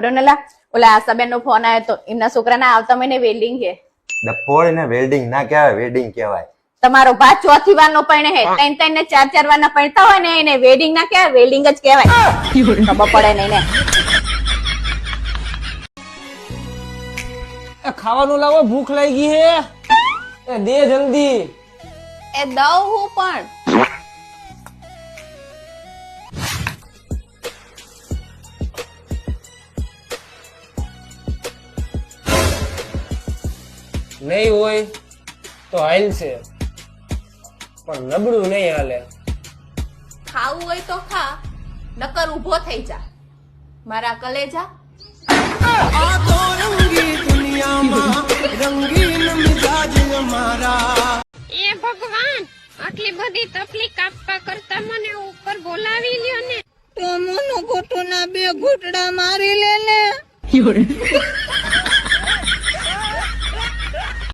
સાંભળો ને લા, ઓલા આશાબેન નો ફોન આવ્યો તો એમના છોકરાના આવતા મહિને વેલ્ડિંગ છે. ડફોળ ને વેલ્ડિંગ ના કહેવાય, વેડિંગ કહેવાય. તમારો ભા ચોથી વાર નો પરણે હે, 3 ને 4 વાર ના પરણતા હોય ને એને વેડિંગ ના કહેવાય, વેલ્ડિંગ જ કહેવાય. ખબર પડે નહીં ને. ખાવાનું લાવો, ભૂખ લાગી હે. દે જલ્દી. એ દઉં હું પણ. નહીં હોય તો હાલ છે, પણ નબળું નહીં હાલે. ખાવું હોય તો ખા, નકર ઊભો થઈ જા મારા કલેજા. એ ભગવાન, આટલી બધી તકલીફ આપવા કરતા મને ઉપર બોલાવી લ્યો ને. તો મોનો ઘૂંટોના 2 ઘૂંટડા મારી લે ને.